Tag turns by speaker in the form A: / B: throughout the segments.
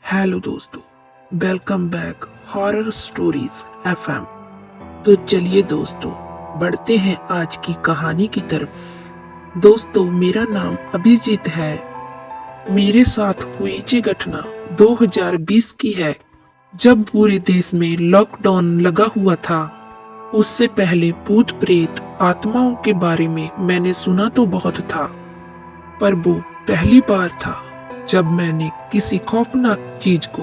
A: Hello दोस्तों, welcome back horror stories FM. तो चलिए दोस्तों, बढ़ते हैं आज की कहानी की तरफ। दोस्तों, मेरा नाम अभिजीत है। मेरे साथ हुई ये घटना 2020 की है, जब पूरे देश में लॉकडाउन लगा हुआ था। उससे पहले भूत प्रेत आत्माओं के बारे में मैंने सुना तो बहुत था, पर वो पहली बार था जब मैंने किसी खौफनाक चीज को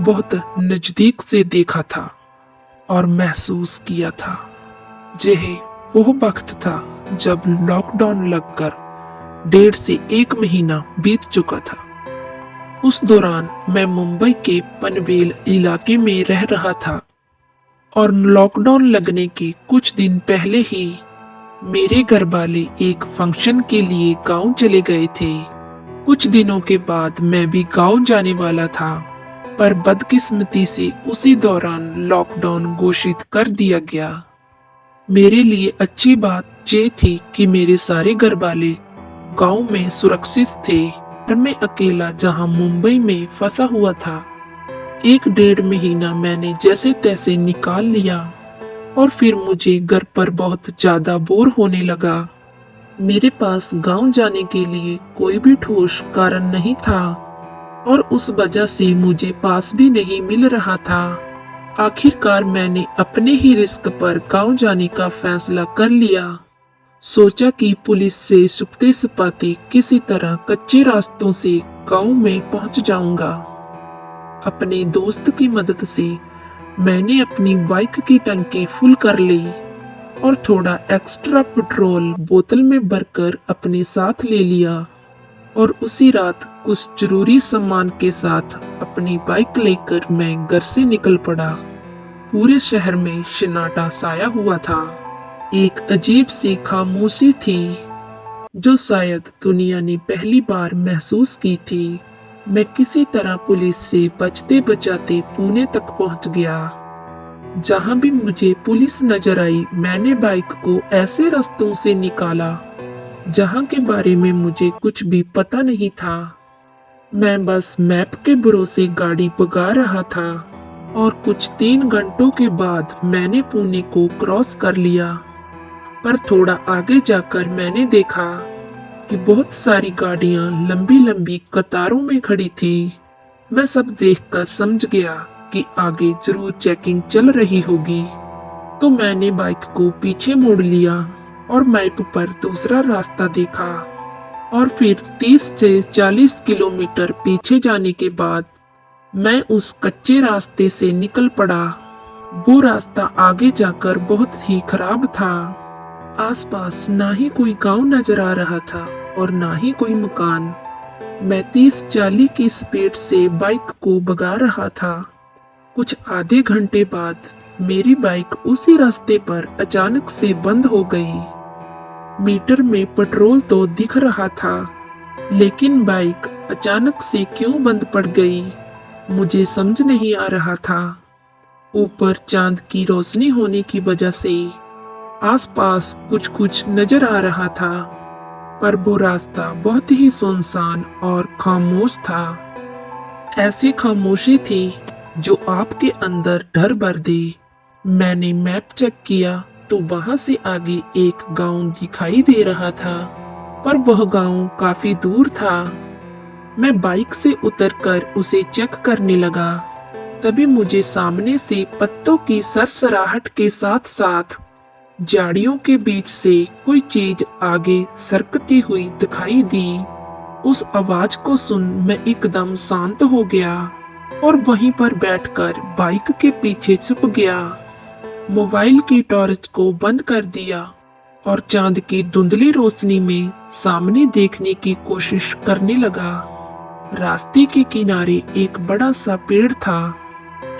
A: बहुत नजदीक से देखा था और महसूस किया था। यह वो वक्त था जब लॉकडाउन लगकर 1.5 से 1 महीना बीत चुका था। उस दौरान मैं मुंबई के पनवेल इलाके में रह रहा था और लॉकडाउन लगने के कुछ दिन पहले ही मेरे घर वाले एक फंक्शन के लिए गांव चले गए थे। कुछ दिनों के बाद मैं भी गांव जाने वाला था, पर बदकिस्मती से उसी दौरान लॉकडाउन घोषित कर दिया गया। मेरे लिए अच्छी बात ये थी कि मेरे सारे घर वाले गांव में सुरक्षित थे और मैं अकेला जहां मुंबई में फंसा हुआ था। 1 डेढ़ महीना मैंने जैसे तैसे निकाल लिया और फिर मुझे घर पर बहुत ज्यादा बोर होने लगा। मेरे पास गांव जाने के लिए कोई भी ठोस कारण नहीं था और उस वजह से मुझे पास भी नहीं मिल रहा था। आखिरकार मैंने अपने ही रिस्क पर गांव जाने का फैसला कर लिया। सोचा कि पुलिस से छुपते छुपाते किसी तरह कच्चे रास्तों से गांव में पहुंच जाऊंगा। अपने दोस्त की मदद से मैंने अपनी बाइक की टंकी फुल कर ली और थोड़ा एक्स्ट्रा पेट्रोल बोतल में भरकर अपने साथ ले लिया और उसी रात कुछ जरूरी सामान के साथ अपनी बाइक लेकर मैं घर से निकल पड़ा। पूरे शहर में सन्नाटा छाया हुआ था। एक अजीब सी खामोशी थी जो शायद दुनिया ने पहली बार महसूस की थी। मैं किसी तरह पुलिस से बचते बचाते पुणे तक पहुंच गया। जहां भी मुझे पुलिस नजर आई, मैंने बाइक को ऐसे रास्तों से निकाला जहां के बारे में मुझे कुछ भी पता नहीं था। मैं बस मैप के भरोसे गाड़ी भगा रहा था और कुछ 3 घंटों के बाद मैंने पुणे को क्रॉस कर लिया। पर थोड़ा आगे जाकर मैंने देखा कि बहुत सारी गाड़ियां लंबी लंबी कतारों में खड़ी थी। मैं सब देखकर समझ गया कि आगे जरूर चेकिंग चल रही होगी, तो मैंने बाइक को पीछे मोड़ लिया और मैप पर दूसरा रास्ता देखा और फिर 30 से 40 किलोमीटर पीछे जाने के बाद मैं उस कच्चे रास्ते से निकल पड़ा। वो रास्ता आगे जाकर बहुत ही खराब था। आसपास ना ही कोई गांव नजर आ रहा था और ना ही कोई मकान। मैं 30-40 की स्पीड से बाइक को भगा रहा था। कुछ आधे घंटे बाद मेरी बाइक उसी रास्ते पर अचानक से बंद हो गई। मीटर में पेट्रोल तो दिख रहा था, लेकिन बाइक अचानक से क्यों बंद पड़ गई मुझे समझ नहीं आ रहा था। ऊपर चांद की रोशनी होने की वजह से आसपास कुछ कुछ नजर आ रहा था, पर वो रास्ता बहुत ही सुनसान और खामोश था। ऐसी खामोशी थी जो आपके अंदर डर भर दे। मैंने मैप चेक किया तो वहां से आगे एक गांव दिखाई दे रहा था, पर वह गांव काफी दूर था। मैं बाइक से उतरकर उसे चेक करने लगा। तभी मुझे सामने से पत्तों की सरसराहट के साथ साथ झाड़ियों के बीच से कोई चीज आगे सरकती हुई दिखाई दी। उस आवाज को सुन मैं एकदम शांत हो गया और वहीं पर बैठकर बाइक के पीछे छुप गया। मोबाइल की टॉर्च को बंद कर दिया और चांद की धुंधली रोशनी में सामने देखने की कोशिश करने लगा। रास्ते के किनारे एक बड़ा सा पेड़ था।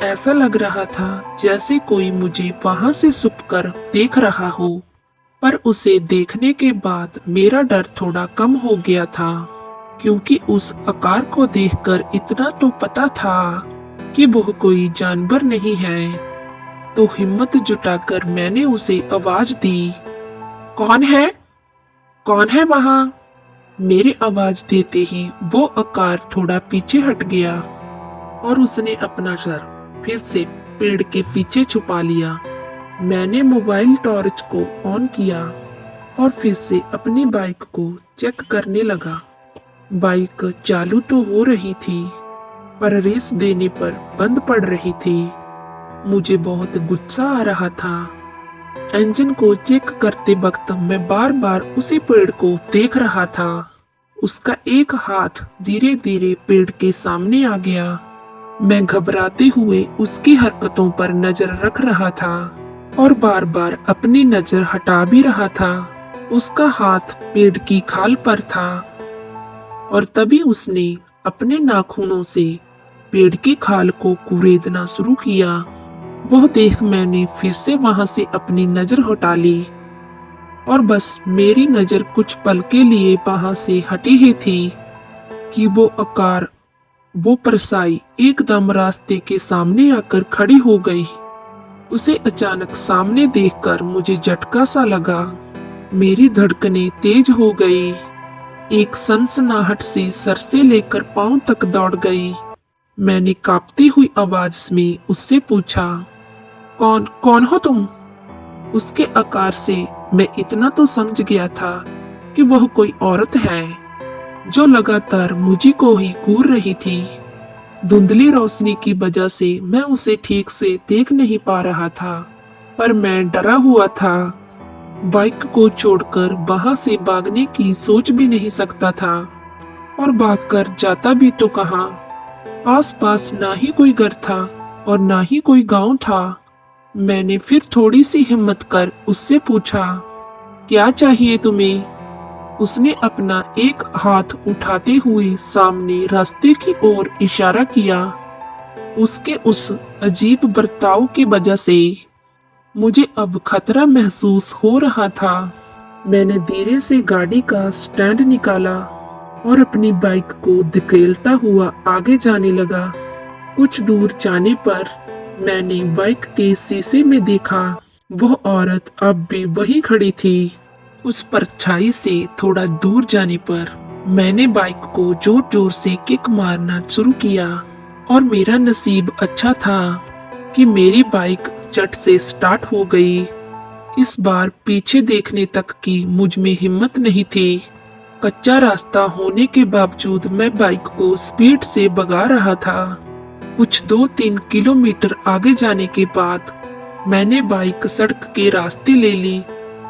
A: ऐसा लग रहा था जैसे कोई मुझे वहां से छुपकर देख रहा हो, पर उसे देखने के बाद मेरा डर थोड़ा कम हो गया था, क्योंकि उस आकार को देखकर इतना तो पता था कि वह कोई जानवर नहीं है। तो हिम्मत जुटाकर मैंने उसे आवाज दी, कौन है? कौन है वहां? मेरी आवाज देते ही वो आकार थोड़ा पीछे हट गया और उसने अपना सर फिर से पेड़ के पीछे छुपा लिया। मैंने मोबाइल टॉर्च को ऑन किया और फिर से अपनी बाइक को चेक करने लगा। बाइक चालू तो हो रही थी, पर रेस देने पर बंद पड़ रही थी। मुझे बहुत गुस्सा आ रहा था। इंजन को चेक करते वक्त मैं बार बार उसी पेड़ को देख रहा था। उसका एक हाथ धीरे धीरे पेड़ के सामने आ गया। मैं घबराते हुए उसकी हरकतों पर नजर रख रहा था और बार बार अपनी नजर हटा भी रहा था। उसका हाथ पेड़ की खाल पर था और तभी उसने अपने नाखूनों से पेड़ की खाल को कुरेदना शुरू किया। वह देख मैंने फिर से वहां से अपनी नजर हटा ली और बस मेरी नजर कुछ पल के लिए वहां से हटी ही थी कि वो परछाई एकदम रास्ते के सामने आकर खड़ी हो गई। उसे अचानक सामने देखकर मुझे झटका सा लगा। मेरी धड़कनें तेज हो गई। एक सनसनाहट से सर से लेकर पांव तक दौड़ गई। मैंने कांपती हुई आवाज में उससे पूछा, कौन कौन हो तुम? उसके आकार से मैं इतना तो समझ गया था कि वह कोई औरत है जो लगातार मुझी को ही घूर रही थी। धुंधली रोशनी की वजह से मैं उसे ठीक से देख नहीं पा रहा था, पर मैं डरा हुआ था। बाइक को छोड़कर वहां से भागने की सोच भी नहीं सकता था, और भागकर जाता भी तो कहाँ। आसपास ना ही कोई घर था और ना ही कोई गांव था। मैंने फिर थोड़ी सी हिम्मत कर उससे पूछा, क्या चाहिए तुम्हें? उसने अपना एक हाथ उठाते हुए सामने रास्ते की ओर इशारा किया। उसके उस अजीब बर्ताव की वजह से मुझे अब खतरा महसूस हो रहा था। मैंने धीरे से गाड़ी का स्टैंड निकाला और अपनी बाइक को धकेलता हुआ आगे जाने लगा। कुछ दूर जाने पर मैंने बाइक के शीशे में देखा, वह औरत अब भी वही खड़ी थी। उस परछाई से थोड़ा दूर जाने पर मैंने बाइक को जोर जोर से किक मारना शुरू किया और मेरा नसीब अच्छा था कि मेरी बाइक झट से स्टार्ट हो गई। इस बार पीछे देखने तक की मुझ में हिम्मत नहीं थी। कच्चा रास्ता होने के बावजूद मैं बाइक को स्पीड से भगा रहा था। कुछ 2-3 किलोमीटर आगे जाने के बाद मैंने बाइक सड़क के रास्ते ले ली।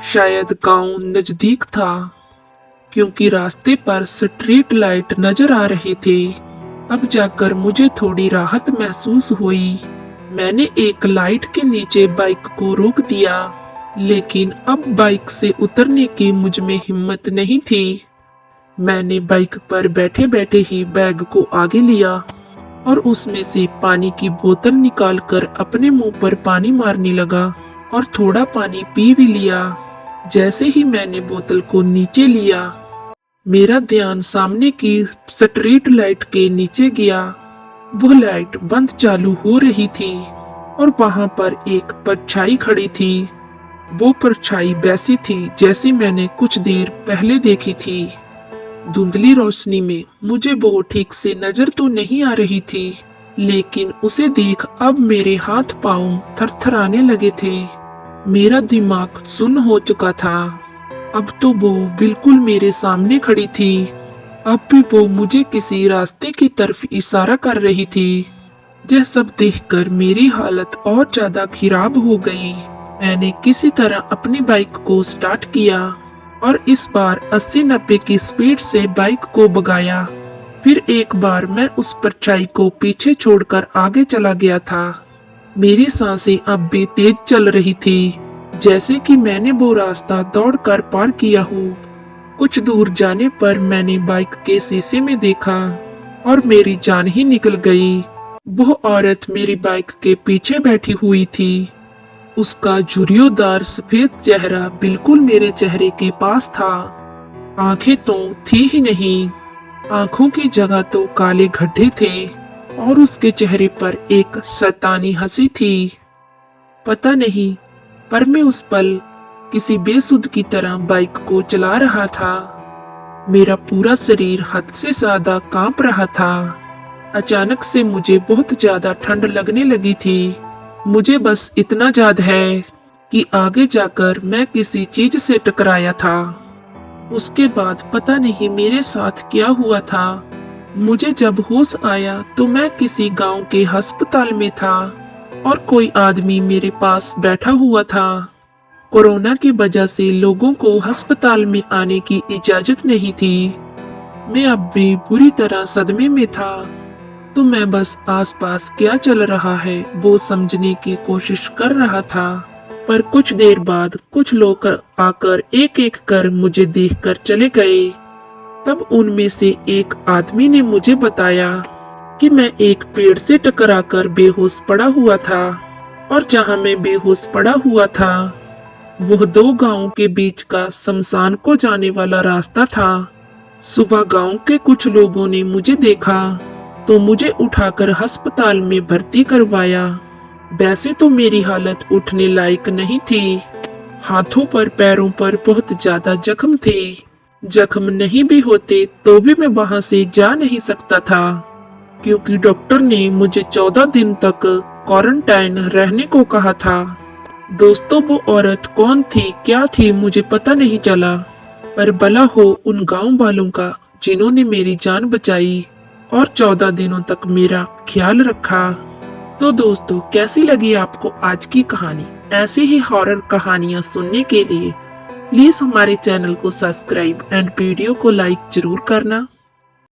A: शायद गांव नजदीक था, क्योंकि रास्ते पर स्ट्रीट लाइट नजर आ रहे थे। अब जाकर मुझे थोड़ी राहत महसूस हुई। मैंने एक लाइट के नीचे बाइक को रोक दिया, लेकिन अब बाइक से उतरने की मुझ में हिम्मत नहीं थी। मैंने बाइक पर बैठे बैठे ही बैग को आगे लिया और उसमें से पानी की बोतल निकालकर अपने मुंह पर पानी मारने लगा और थोड़ा पानी पी भी लिया। जैसे ही मैंने बोतल को नीचे लिया, मेरा ध्यान सामने की स्ट्रीट लाइट के नीचे गया। वो लाइट बंद चालू हो रही थी और वहां पर एक परछाई खड़ी थी। वो परछाई वैसी थी जैसी मैंने कुछ देर पहले देखी थी। धुंधली रोशनी में मुझे वो ठीक से नजर तो नहीं आ रही थी, लेकिन उसे देख अब मेरे हाथ पांव थरथराने लगे थे। मेरा दिमाग सुन्न हो चुका था। अब तो वो बिल्कुल मेरे सामने खड़ी थी। अब भी वो मुझे किसी रास्ते की तरफ इशारा कर रही थी। यह सब देखकर मेरी हालत और ज्यादा खराब हो गई। मैंने किसी तरह अपनी बाइक को स्टार्ट किया और इस बार 80-90 की स्पीड से बाइक को भगाया। फिर एक बार मैं उस परछाई को पीछे छोड़कर आगे चला गया था। मेरी सांसें अब भी तेज चल रही थी, जैसे कि मैंने वो रास्ता दौड़कर पार किया हो। कुछ दूर जाने पर मैंने बाइक के शीशे में देखा और मेरी जान ही निकल गई। वो औरत मेरी बाइक के पीछे बैठी हुई थी। उसका झुर्रियोंदार सफेद चेहरा बिल्कुल मेरे चेहरे के पास था। आंखें तो थी ही नहीं, आंखों की जगह तो काले गड्ढे थे और उसके चेहरे पर एक शैतानी हंसी थी। पता नहीं, पर मैं उस पल किसी बेसुध की तरह बाइक को चला रहा था। मेरा पूरा शरीर हद से ज्यादा कांप रहा था। अचानक से मुझे बहुत ज्यादा ठंड लगने लगी थी। मुझे बस इतना याद है कि आगे जाकर मैं किसी चीज से टकराया था। उसके बाद पता नहीं मेरे साथ क्या हुआ था। मुझे जब होश आया तो मैं किसी गांव के अस्पताल में था और कोई आदमी मेरे पास बैठा हुआ था। कोरोना की वजह से लोगों को अस्पताल में आने की इजाजत नहीं थी। मैं अब भी बुरी तरह सदमे में था, तो मैं बस आसपास क्या चल रहा है वो समझने की कोशिश कर रहा था। पर कुछ देर बाद कुछ लोग आकर एक एक कर मुझे देखकर चले गए। तब उनमें से एक आदमी ने मुझे बताया कि मैं एक पेड़ से टकराकर बेहोश पड़ा हुआ था और जहां मैं बेहोश पड़ा हुआ था वह 2 गांवों के बीच का शमशान को जाने वाला रास्ता था। सुबह गांव के कुछ लोगों ने मुझे देखा तो मुझे उठाकर अस्पताल में भर्ती करवाया। वैसे तो मेरी हालत उठने लायक नहीं थी। हाथों पर पैरों पर बहुत ज्यादा जख्म थे। जख्म नहीं भी होते तो भी मैं वहां से जा नहीं सकता था, क्योंकि डॉक्टर ने मुझे 14 दिन तक क्वारंटाइन रहने को कहा था। दोस्तों, वो औरत कौन थी क्या थी मुझे पता नहीं चला, पर भला हो उन गांव वालों का जिन्होंने मेरी जान बचाई और 14 दिनों तक मेरा ख्याल रखा। तो दोस्तों, कैसी लगी आपको आज की कहानी? ऐसी ही हॉरर कहानियां सुनने के लिए प्लीज हमारे चैनल को सब्सक्राइब एंड वीडियो को लाइक जरूर करना।